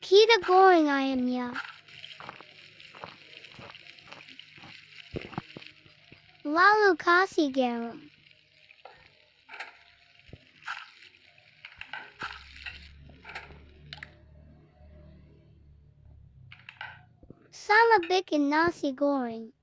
Kita goreng ayamnya. Lalu kasih garam. Sama bikin nasi goreng.